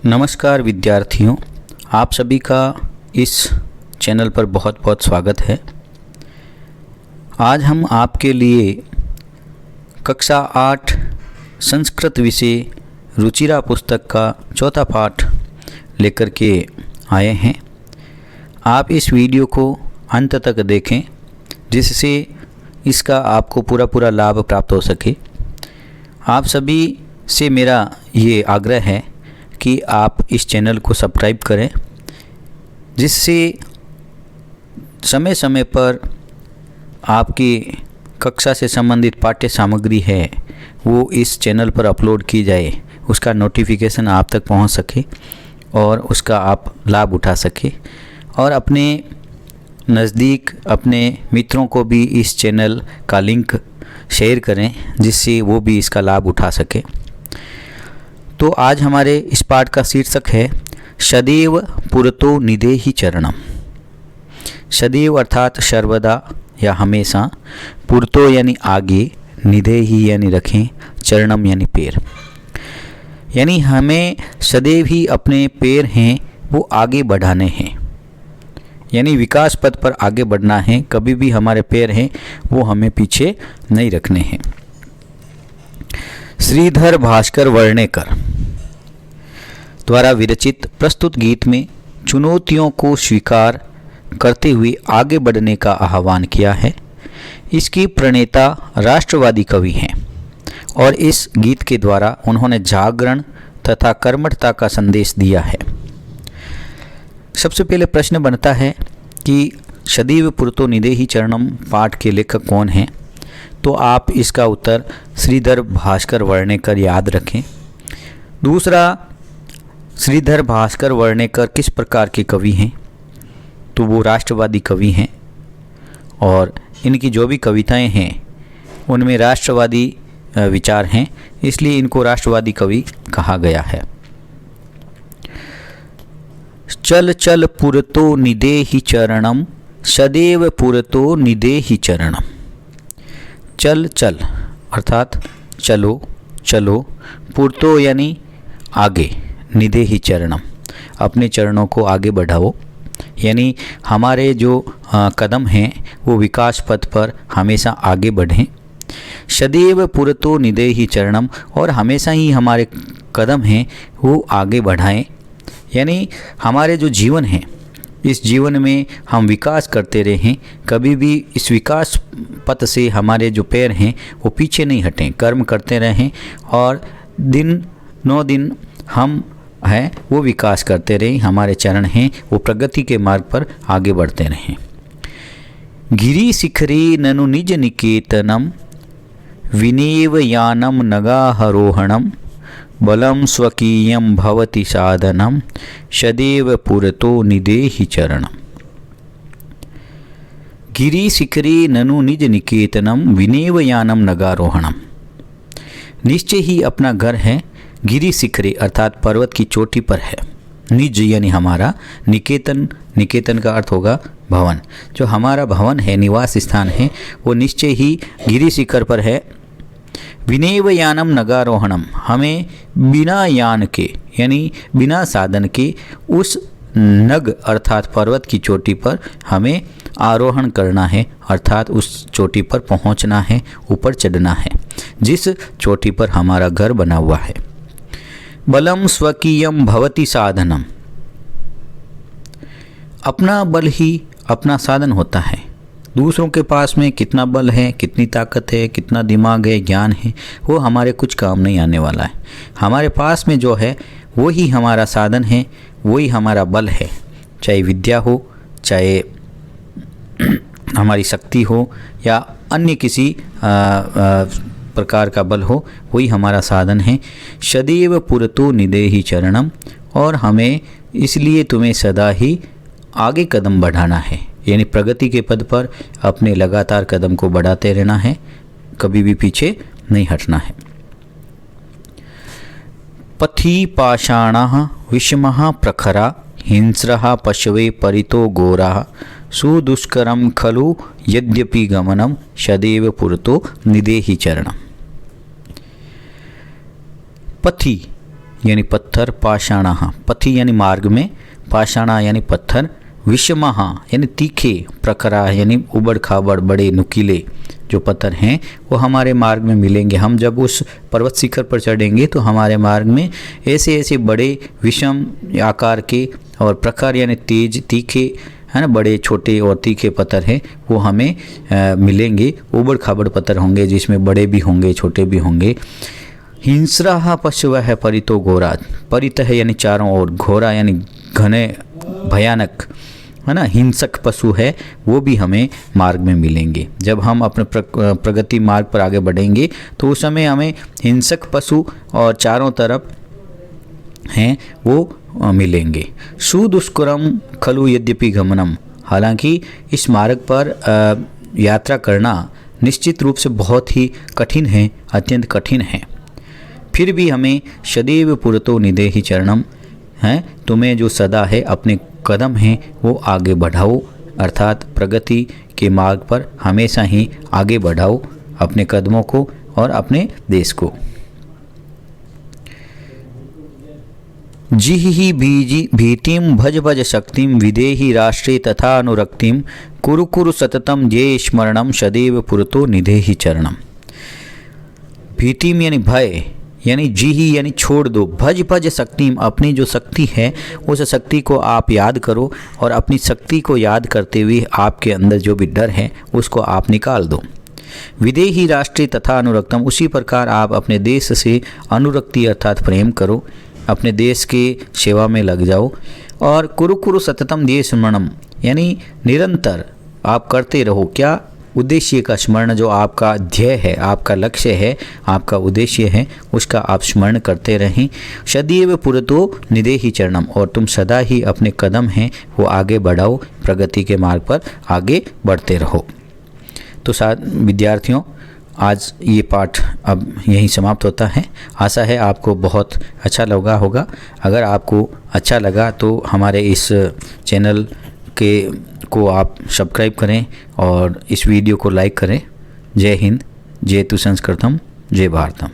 नमस्कार विद्यार्थियों, आप सभी का इस चैनल पर बहुत बहुत स्वागत है। आज हम आपके लिए कक्षा 8 संस्कृत विषय रुचिरा पुस्तक का चौथा पाठ लेकर के आए हैं। आप इस वीडियो को अंत तक देखें जिससे इसका आपको पूरा लाभ प्राप्त हो सके। आप सभी से मेरा ये आग्रह है कि आप इस चैनल को सब्सक्राइब करें, जिससे समय समय पर आपकी कक्षा से संबंधित पाठ्य सामग्री है वो इस चैनल पर अपलोड की जाए, उसका नोटिफिकेशन आप तक पहुंच सके और उसका आप लाभ उठा सके और अपने नज़दीक अपने मित्रों को भी इस चैनल का लिंक शेयर करें जिससे वो भी इसका लाभ उठा सके। तो आज हमारे इस पाठ का शीर्षक है सदैव पुरतो निदेहि चरणम। सदैव अर्थात सर्वदा या हमेशा, पुरतो यानी आगे, निदेहि यानी रखें, चरणम यानी पैर। यानी हमें सदैव ही अपने पैर हैं वो आगे बढ़ाने हैं, यानी विकास पथ पर आगे बढ़ना है। कभी भी हमारे पैर हैं वो हमें पीछे नहीं रखने हैं। श्रीधर भास्कर वर्णेकर द्वारा विरचित प्रस्तुत गीत में चुनौतियों को स्वीकार करते हुए आगे बढ़ने का आह्वान किया है। इसकी प्रणेता राष्ट्रवादी कवि हैं और इस गीत के द्वारा उन्होंने जागरण तथा कर्मठता का संदेश दिया है। सबसे पहले प्रश्न बनता है कि सदैव पुरतो निदेहि चरणम पाठ के लेखक कौन हैं? तो आप इसका उत्तर श्रीधर भास्कर वर्णेकर याद रखें। दूसरा, श्रीधर भास्कर वर्णेकर किस प्रकार के कवि हैं? तो वो राष्ट्रवादी कवि हैं और इनकी जो भी कविताएं हैं उनमें राष्ट्रवादी विचार हैं, इसलिए इनको राष्ट्रवादी कवि कहा गया है। चल चल पुरतो निदेहि चरणम, सदैव पुरतो निदेहि चरणम। चल चल अर्थात चलो चलो, पुरतो यानी आगे, निदेहि चरणम अपने चरणों को आगे बढ़ाओ, यानी हमारे जो कदम हैं वो विकास पथ पर हमेशा आगे बढ़ें। सदैव पुरतो निदेहि चरणम, और हमेशा ही हमारे कदम हैं वो आगे बढ़ाएं, यानी हमारे जो जीवन है इस जीवन में हम विकास करते रहें, कभी भी इस विकास पथ से हमारे जो पैर हैं वो पीछे नहीं हटें, कर्म करते रहें और दिन नौ दिन हम हैं वो विकास करते रहें, हमारे चरण हैं वो प्रगति के मार्ग पर आगे बढ़ते रहें। गिरि शिखरे ननु निज निकेतनम, विनेव यानम नगाहरोहणम, बलम स्वकीयम भवति साधनम, सदैव पुरतो निदेहि चरणम। गिरि शिखरे ननु निज निकेतनम, विनेव यानम नगारोहणम। निश्चय ही अपना घर है, गिरि शिखरे अर्थात पर्वत की चोटी पर है। निज यानी हमारा, निकेतन, निकेतन का अर्थ होगा भवन। जो हमारा भवन है, निवास स्थान है, वो निश्चय ही गिरि शिखर पर है। विनेव यानम नगारोहणम, हमें बिना यान के यानी बिना साधन के उस नग अर्थात पर्वत की चोटी पर हमें आरोहण करना है, अर्थात उस चोटी पर पहुंचना है, ऊपर चढ़ना है जिस चोटी पर हमारा घर बना हुआ है। बलम स्वकीयम भवति साधनम, अपना बल ही अपना साधन होता है। दूसरों के पास में कितना बल है, कितनी ताकत है, कितना दिमाग है, ज्ञान है, वो हमारे कुछ काम नहीं आने वाला है। हमारे पास में जो है वही हमारा साधन है, वही हमारा बल है। चाहे विद्या हो, चाहे हमारी शक्ति हो या अन्य किसी प्रकार का बल हो, वही हमारा साधन है। सदैव पुरतो निदेहि चरणम, और हमें इसलिए तुम्हें सदा ही आगे कदम बढ़ाना है, यानी प्रगति के पद पर अपने लगातार कदम को बढ़ाते रहना है, कभी भी पीछे नहीं हटना है। पथि पाषाणः विषमः प्रखरा, हिंस्रः पशवे परितो गोराः, सुदुष्करं खलु यद्यपि गमनम, सदैव पुरतो निदेहि चरणम। पथि यानी पत्थर, पाषाणः पथि यानी मार्ग में, पाषाणा यानी पत्थर, विषमः यानी तीखे, प्रखरा यानी उबड़ खाबड़ बड़े नुकीले जो पत्थर हैं वो हमारे मार्ग में मिलेंगे। हम जब उस पर्वत शिखर पर चढ़ेंगे तो हमारे मार्ग में ऐसे ऐसे बड़े विषम आकार के और प्रखर यानी तेज, तीखे, है ना, बड़े छोटे और तीखे पत्थर हैं वो हमें मिलेंगे। उबड़ खाबड़ पत्थर होंगे जिसमें बड़े भी होंगे छोटे भी होंगे। हिंस्रः पशवः परितो घोरा, परित है यानी चारों ओर, घोरा यानी घने भयानक, है ना, हिंसक पशु है वो भी हमें मार्ग में मिलेंगे। जब हम अपने प्रगति मार्ग पर आगे बढ़ेंगे तो उस समय हमें हिंसक पशु और चारों तरफ हैं वो मिलेंगे। सुदुष्करम खलु यद्यपि गमनम, हालांकि इस मार्ग पर यात्रा करना निश्चित रूप से बहुत ही कठिन है, अत्यंत कठिन है। फिर भी हमें सदैव पुरतो निदेहि चरणम, है, तुम्हें जो सदा है अपने कदम हैं वो आगे बढ़ाओ, अर्थात प्रगति के मार्ग पर हमेशा ही आगे बढ़ाओ अपने कदमों को और अपने देश को। जिहि भीतिम भज भज शक्तिम विदेहि राष्ट्रे तथा अनुरक्तिम कुरु कुरु सततम ये स्मरणम सदैव पुरतो निदेहि चरणम। भीतिम यानी भय, यानी जिहि यानी छोड़ दो, भज भज शक्तिम अपनी जो शक्ति है उस शक्ति को आप याद करो और अपनी शक्ति को याद करते हुए आपके अंदर जो भी डर है उसको आप निकाल दो। विदेही राष्ट्रीय तथा अनुरक्तम, उसी प्रकार आप अपने देश से अनुरक्ति अर्थात प्रेम करो, अपने देश के सेवा में लग जाओ। और कुरु कुरु सततम देश स्मरणम यानी निरंतर आप करते रहो, क्या, उद्देश्य का स्मरण, जो आपका ध्येय है, आपका लक्ष्य है, आपका उद्देश्य है, उसका आप स्मरण करते रहें। सदैव पुरतो निदेहि चरणम, और तुम सदा ही अपने कदम हैं वो आगे बढ़ाओ, प्रगति के मार्ग पर आगे बढ़ते रहो। तो विद्यार्थियों, आज ये पाठ अब यहीं समाप्त होता है। आशा है आपको बहुत अच्छा लगा होगा। अगर आपको अच्छा लगा तो हमारे इस चैनल को आप सब्सक्राइब करें और इस वीडियो को लाइक करें। जय हिंद, जय तु संस्कृतम, जय भारतम।